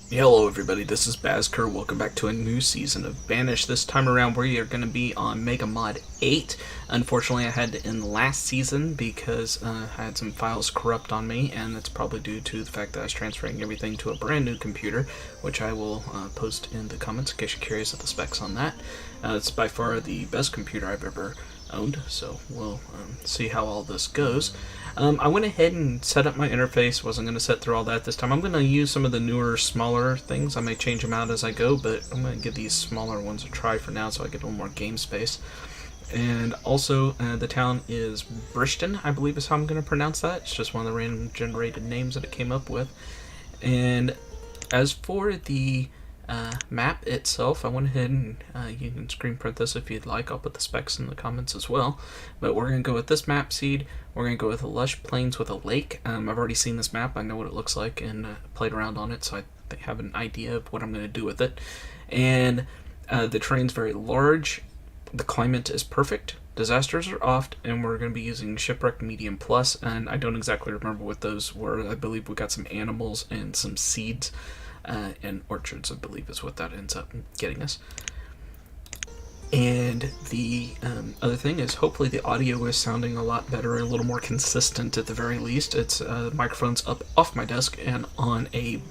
Hello everybody, this is Bazker. Welcome back to a new season of Banished. This time around we are going to be on MegaMod 8. Unfortunately I had to end last season because I had some files corrupt on me, and that's probably due to the fact that I was transferring everything to a brand new computer, which I will post in the comments in case you're curious of the specs on that. It's by far the best computer I've ever owned, so we'll see how all this goes. I went ahead and set up my interface. Wasn't going to set through all that this time. I'm going to use some of the newer, smaller things. I may change them out as I go, but I'm going to give these smaller ones a try for now so I get a little more game space. And also, the town is Brishton, I believe is how I'm going to pronounce that. It's just one of the random generated names that it came up with. And as for the map itself, I went ahead and you can screen print this if you'd like. I'll put the specs in the comments as well. But we're going to go with this map seed. We're going to go with a lush plains with a lake. I've already seen this map. I know what it looks like and played around on it, so I have an idea of what I'm going to do with it. And the terrain's very large. The climate is perfect. Disasters are off, and we're going to be using Shipwreck Medium Plus, and I don't exactly remember what those were. I believe we got some animals and some seeds. And orchards, I believe, is what that ends up getting us. And the other thing is, hopefully the audio is sounding a lot better, a little more consistent at the very least. It's microphones up off my desk and on a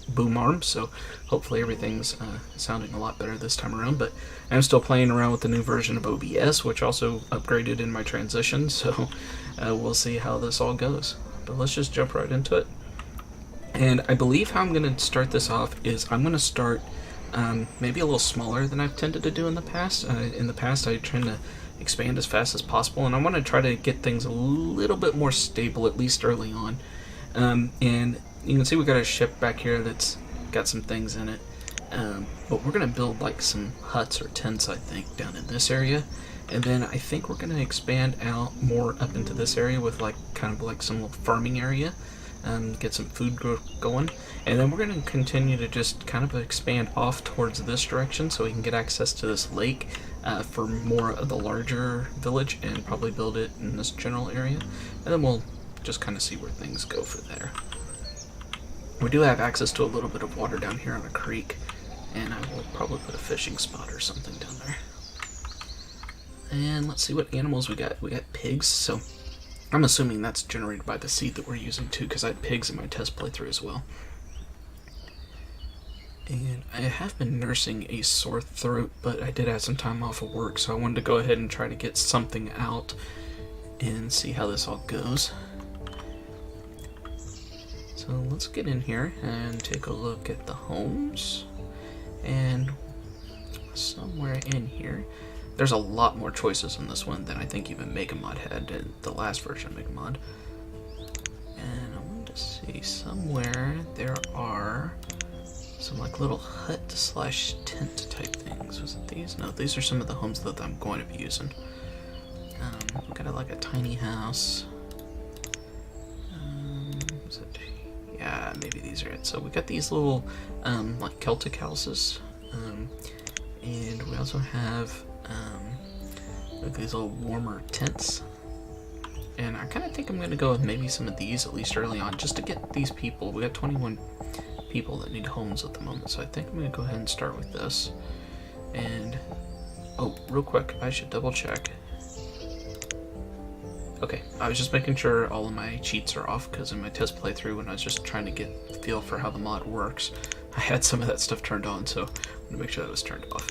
boom arm, so hopefully everything's sounding a lot better this time around. But I'm still playing around with the new version of OBS, which also upgraded in my transition, so we'll see how this all goes. But let's just jump right into it. And I believe how I'm going to start this off is I'm going to start maybe a little smaller than I've tended to do in the past. In the past, I tend to expand as fast as possible, and I want to try to get things a little bit more stable, at least early on. And you can see we got a ship back here that's got some things in it. But we're going to build like some huts or tents, I think, down in this area. And then I think we're going to expand out more up into this area with like kind of like some little farming area. Get some food growth going, and then we're going to continue to just kind of expand off towards this direction so we can get access to this lake for more of the larger village, and probably build it in this general area, and then we'll just kind of see where things go for there. We do have access to a little bit of water down here on a creek, and I will probably put a fishing spot or something down there. And let's see what animals we got. We got pigs, so I'm assuming that's generated by the seed that we're using too, because I had pigs in my test playthrough as well. And I have been nursing a sore throat, but I did have some time off of work, so I wanted to go ahead and try to get something out and see how this all goes. So let's get in here and take a look at the homes. And somewhere in here, there's a lot more choices in this one than I think even MegaMod had in the last version of MegaMod. And I want to see, somewhere there are some like little hut slash tent type things. Was it these? No, these are some of the homes that I'm going to be using. We've got like a tiny house. Is it? Yeah, maybe these are it. So we got these little like Celtic houses. And we also have these little warmer tents, and I kind of think I'm going to go with maybe some of these at least early on, just to get these people. We got 21 people that need homes at the moment, so I think I'm going to go ahead and start with this. And oh, real quick, I should double check. Okay, I was just making sure all of my cheats are off, because in my test playthrough, when I was just trying to get the feel for how the mod works, I had some of that stuff turned on, so I'm going to make sure that was turned off.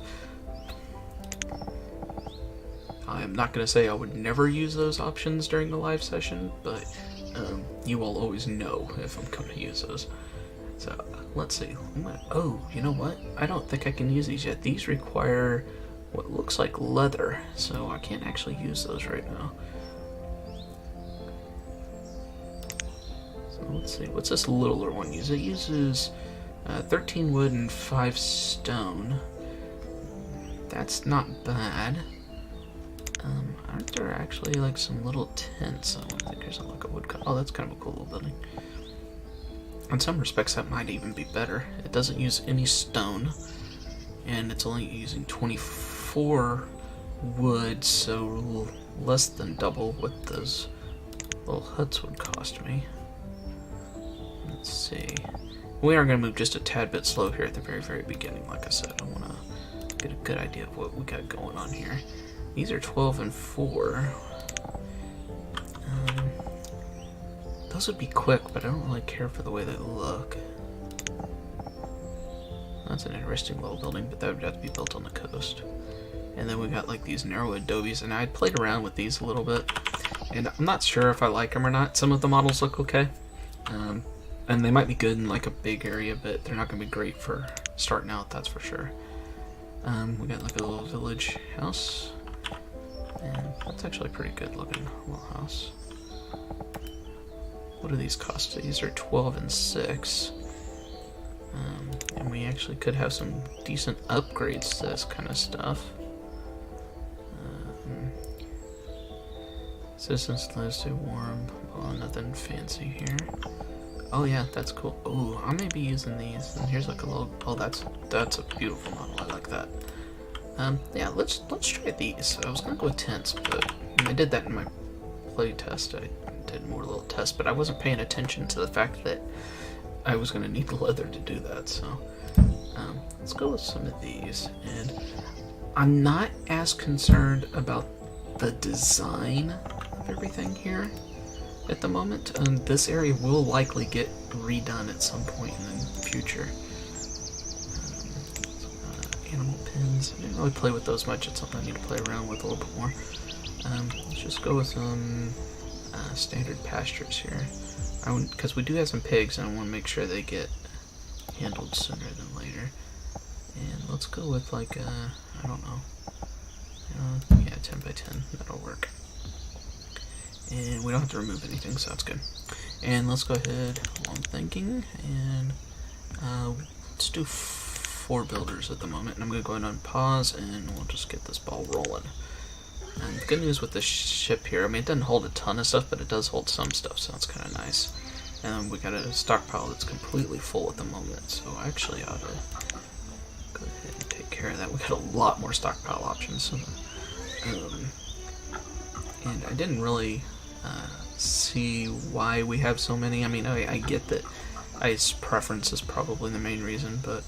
I'm not going to say I would never use those options during the live session, but you will always know if I'm going to use those. So let's see. Oh, you know what? I don't think I can use these yet. These require what looks like leather, so I can't actually use those right now. So let's see. What's this littler one use? It uses 13 wood and 5 stone. That's not bad. Aren't there actually like some little tents? I don't think there's like a wood cut. Oh, that's kind of a cool little building. In some respects, that might even be better. It doesn't use any stone, and it's only using 24 wood, so less than double what those little huts would cost me. Let's see. We are going to move just a tad bit slow here at the very beginning. Like I said, I want to get a good idea of what we got going on here. These are 12 and 4. Those would be quick, but I don't really care for the way they look. That's an interesting little building, but that would have to be built on the coast. And then we got like these narrow adobes, and I played around with these a little bit, and I'm not sure if I like them or not. Some of the models look okay, and they might be good in like a big area, but they're not going to be great for starting out, that's for sure. We got like a little village house, and that's actually a pretty good looking little house. What do these cost? These are 12 and 6. And we actually could have some decent upgrades to this kind of stuff. Citizens lives stay warm. Oh, nothing fancy here. Oh yeah, that's cool. Oh, I may be using these. And here's like a little. Oh, that's a beautiful model. I like that. Yeah, let's try these. I was gonna go with tents, but I did that in my play test. I did more little tests, but I wasn't paying attention to the fact that I was going to need leather to do that. So let's go with some of these. And I'm not as concerned about the design of everything here at the moment. This area will likely get redone at some point in the future. Animal pins. I didn't really play with those much. It's something I need to play around with a little bit more. Let's just go with some standard pastures here. Because we do have some pigs, and I want to make sure they get handled sooner than later. And let's go with like I don't know. Yeah, 10 by 10. That'll work. And we don't have to remove anything, so that's good. And let's go ahead while I'm thinking, and let's do 4 builders at the moment. And I'm going to go ahead and pause, and we'll just get this ball rolling. And the good news with this ship here, I mean, it doesn't hold a ton of stuff, but it does hold some stuff, so that's kind of nice. And we got a stockpile that's completely full at the moment, so I actually ought to go ahead and take care of that. We got a lot more stockpile options. And I didn't really see why we have so many. I mean, I get that ice preference is probably the main reason, but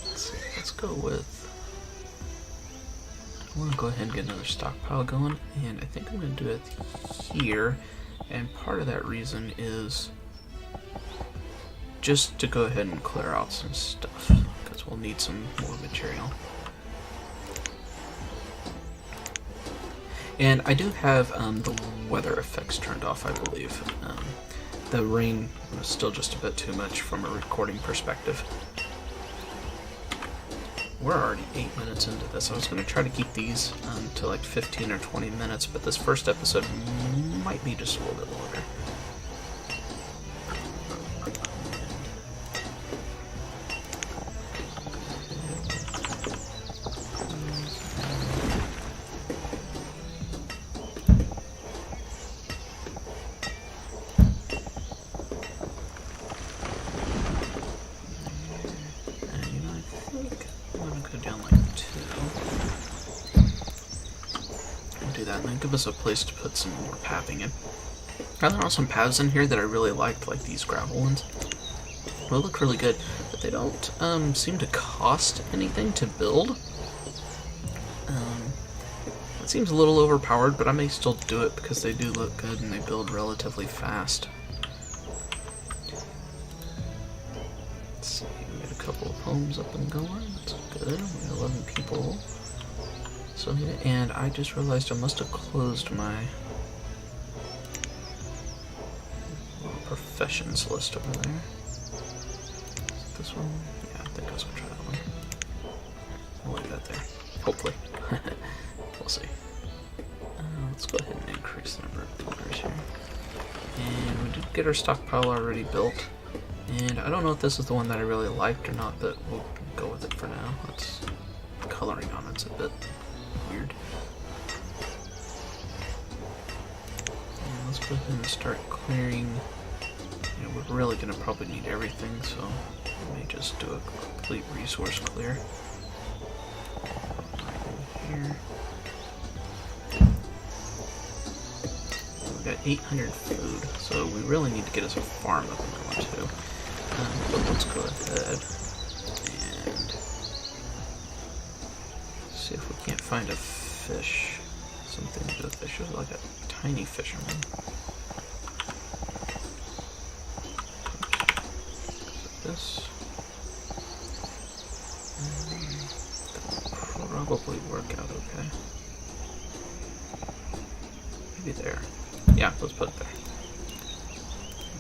let's see, let's go with. I want to go ahead and get another stockpile going, and I think I'm going to do it here, and part of that reason is just to go ahead and clear out some stuff, because we'll need some more material. And I do have the weather effects turned off, I believe. The rain was still just a bit too much from a recording perspective. We're already 8 minutes into this. I was going to try to keep these to like 15 or 20 minutes, but this first episode might be just a little bit longer. Give us a place to put some more pathing in. Now, there are some paths in here that I really liked, like these gravel ones. They look really good, but they don't seem to cost anything to build. It seems a little overpowered, but I may still do it because they do look good and they build relatively fast. Let's see, we got a couple of homes up and going. That's good. We got 11 people. So, yeah, and I just realized I must have closed my professions list over there. This one? Yeah, I think I was going to try that one. I'll leave that there. Hopefully. We'll see. Let's go ahead and increase the number of builders here. And we did get our stockpile already built. And I don't know if this is the one that I really liked or not, but we'll go with it for now. It's coloring on it's a bit weird. And let's go ahead and start clearing. You know, we're really going to probably need everything, so let me just do a complete resource clear. Right in here. we got 800 food, so we really need to get us a farm up and going too. But let's go ahead and see if we can't find a fish. Something to do with fish. Like a tiny fisherman. This probably work out okay. Maybe there. Yeah, let's put it there.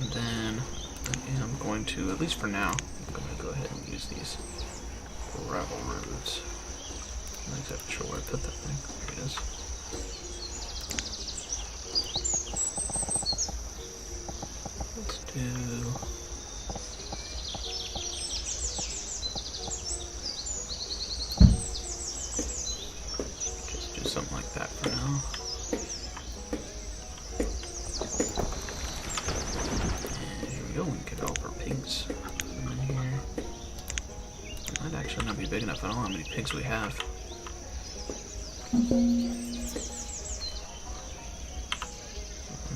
And then I am going to, at least for now, I'm going to go ahead and use these gravel roads. I'm not exactly sure where I put that thing. There it is. Let's do... something like that for now. And here we go, we can get all of our pigs in here. It might actually not be big enough. I don't know how many pigs we have. 1,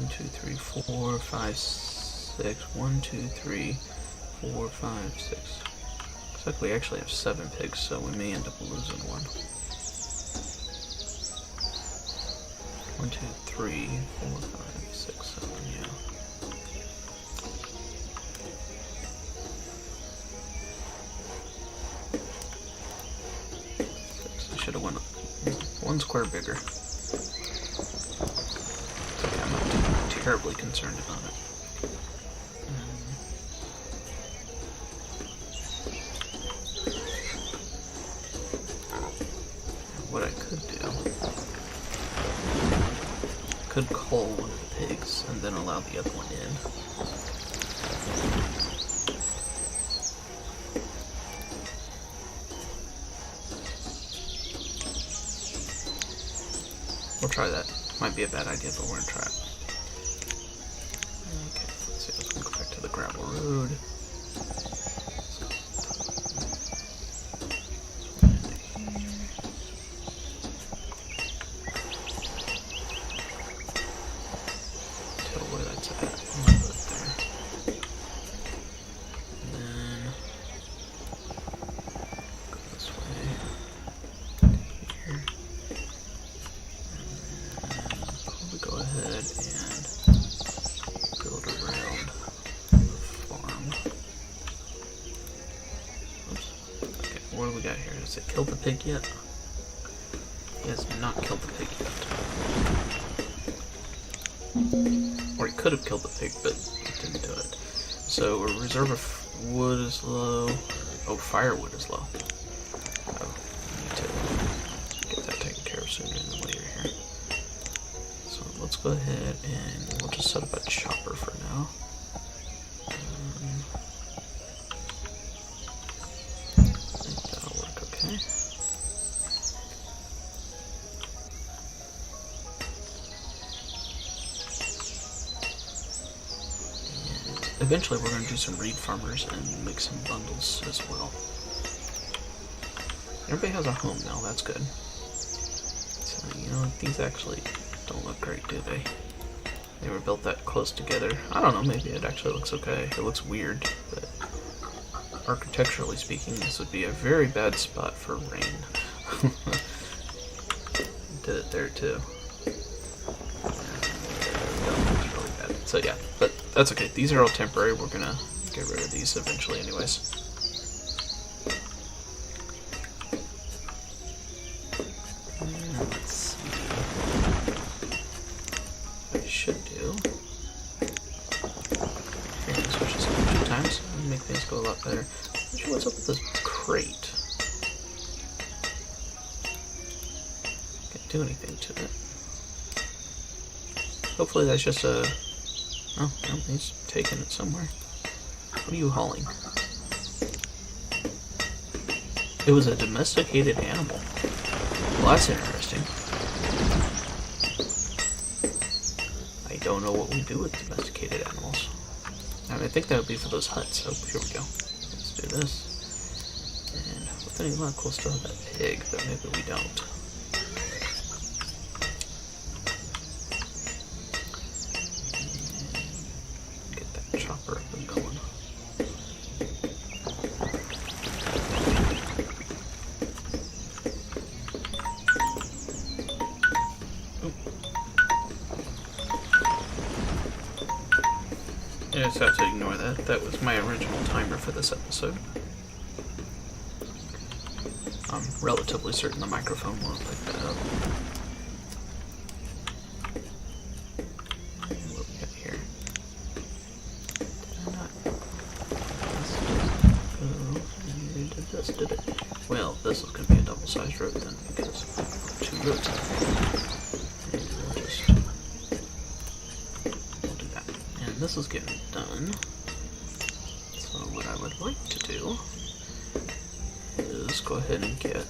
2, 3, 4, 5, 6. 1, 2, 3, 4, 5, 6. Looks like we actually have 7 pigs, so we may end up losing one. 1, 2, 3, 4, 5, 6, 7, yeah. I should have went 1 square bigger. It's okay, I'm not terribly concerned about it. What I could do, could cull one of the pigs and then allow the other one in. We'll try that. Might be a bad idea, but we're gonna try it. Okay, let's see. Let's go back to the gravel road. What do we got here? Has it killed the pig yet? He has not killed the pig yet. Or he could have killed the pig, but didn't do it. So a reserve of wood is low. Oh, firewood is low. Oh, need to get that taken care of sooner than later here. So let's go ahead and we'll just set up a chopper for now. Eventually we're going to do some reed farmers and make some bundles as well. Everybody has a home now, that's good. So, you know, these actually don't look great, do they? They were built that close together. I don't know, maybe it actually looks okay. It looks weird, but architecturally speaking, this would be a very bad spot for rain. Did it there too. Really bad. So yeah, but that's okay. These are all temporary. We're gonna get rid of these eventually anyways. Let's see. What I should do. I'm gonna switch this up a few times and make things go a lot better. Not sure what's up with this crate. Can't do anything to it. Hopefully that's just a... Oh, no, he's taking it somewhere. What are you hauling? It was a domesticated animal. Well, that's interesting. I don't know what we do with domesticated animals. I mean, I think that would be for those huts. So here we go. Let's do this. And with any luck, we'll still have that pig, but maybe we don't. I just have to ignore that. That was my original timer for this episode. I'm relatively certain the microphone won't pick that up. What we got here? Did it? Well, this is going to be a double-sized rope then, because two ropes. We'll do that. And this is getting done. So what I would like to do is go ahead and get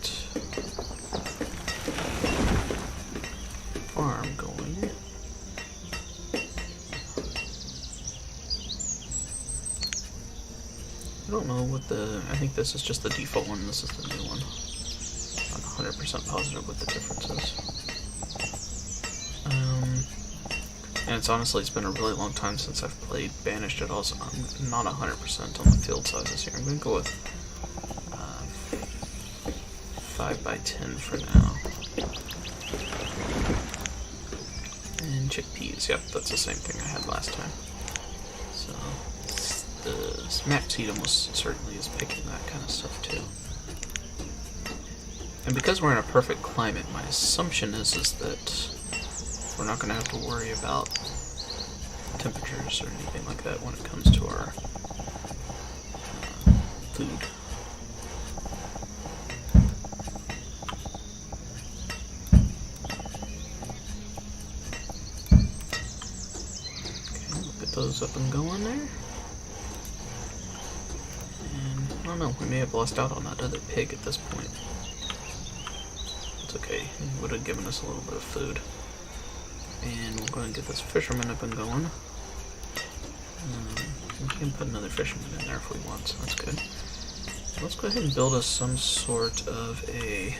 farm going. I don't know what I think this is just the default one, this is the new one. I'm not 100% positive what the difference is. And it's been a really long time since I've played Banished at all, so I'm not 100% on the field sizes here. I'm going to go with 5x10 for now. And chickpeas, yep, that's the same thing I had last time. So the map seed almost certainly is picking that kind of stuff too. And because we're in a perfect climate, my assumption is that we're not going to have to worry about temperatures or anything like that when it comes to our food. Okay, we'll get those up and going there. I don't know, we may have lost out on that other pig at this point. It's okay, he would have given us a little bit of food. And we'll go ahead and get this fisherman up and going. We can put another fisherman in there if we want, so that's good. So let's go ahead and build us some sort of a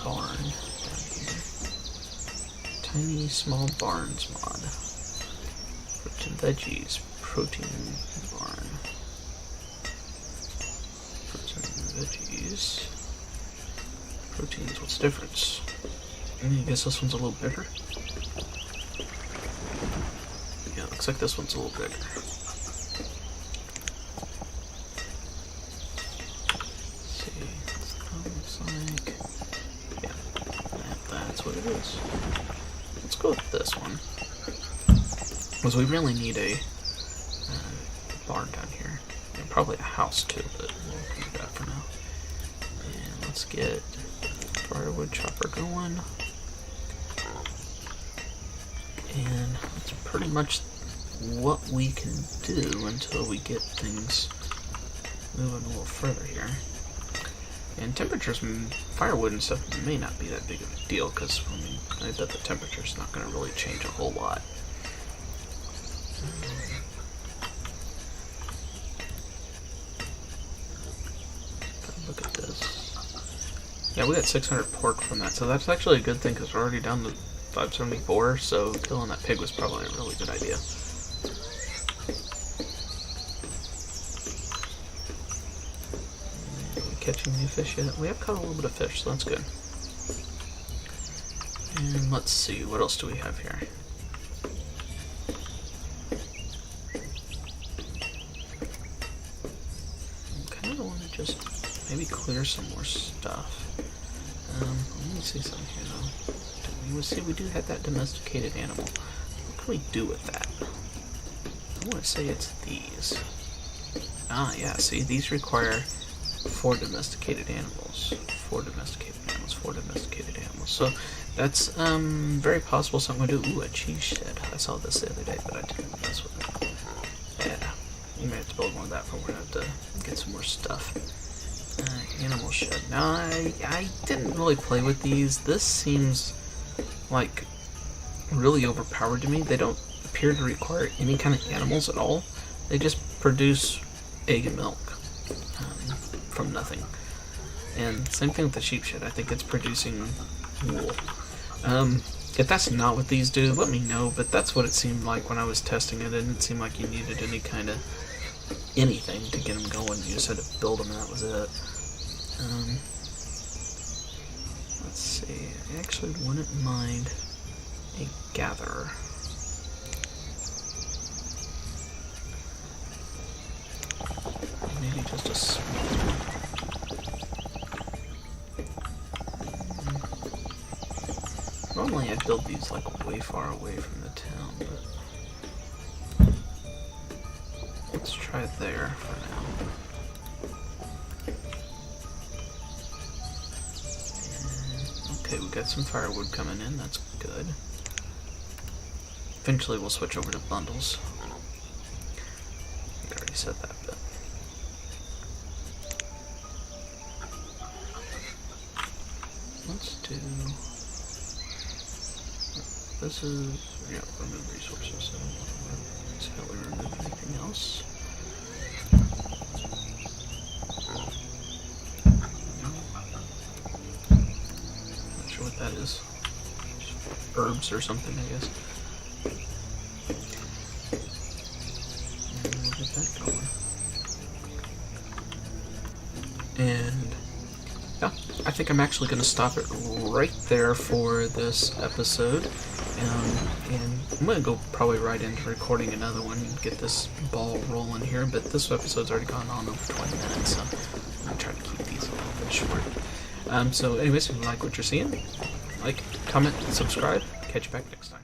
barn down here. Tiny small barns mod. Fruits and veggies. Protein barn. Fruits and veggies. Proteins, what's the difference? I guess this one's a little bigger. Yeah, looks like this one's a little bigger. Let's see, that looks like... Yeah, that's what it is. Let's go with this one. Because we really need a barn down here. And probably a house too, but we'll keep that for now. And let's get firewood chopper going. And that's pretty much what we can do until we get things moving a little further here. And temperatures, firewood and stuff may not be that big of a deal, because I bet the temperature's not going to really change a whole lot. Look at this. Yeah, we got 600 pork from that, so that's actually a good thing, because we're already down to 574, so killing that pig was probably a really good idea. Are we catching any fish yet? We have caught a little bit of fish, so that's good. And let's see, what else do we have here? I kind of want to just maybe clear some more stuff. Let me see something here though. You see, we do have that domesticated animal. What can we do with that? I want to say it's these. Ah, yeah, see, these require 4 domesticated animals. 4 domesticated animals, 4 domesticated animals. So, that's very possible something we'll do. Ooh, a cheese shed. I saw this the other day, but I didn't mess with it. Yeah, you may have to build one of that, but we're going to have to get some more stuff. Animal shed. Now, I didn't really play with these. This seems like really overpowered to me. They don't appear to require any kind of animals at all. They just produce egg and milk from nothing. And same thing with the sheep shed. I think it's producing wool. If that's not what these do, let me know, but that's what it seemed like when I was testing it. It didn't seem like you needed any kind of anything to get them going. You just had to build them and that was it. Let's see, I actually wouldn't mind a gatherer. maybe just a small. Normally I build these like way far away from the town, but let's try it there for now. Okay, we got some firewood coming in, that's good. Eventually we'll switch over to bundles. We already said that, but let's do... This is, yeah, remove resources. So let's see how we remove anything else. Not sure what that is. Herbs or something, I guess. And we'll get that going. And yeah, I think I'm actually going to stop it right there for this episode. And I'm going to go probably right into recording another one and get this ball rolling here, but this episode's already gone on over 20 minutes, so I'm going to try to keep these a little bit short. So anyways, if you like what you're seeing, like, comment, subscribe, catch you back next time.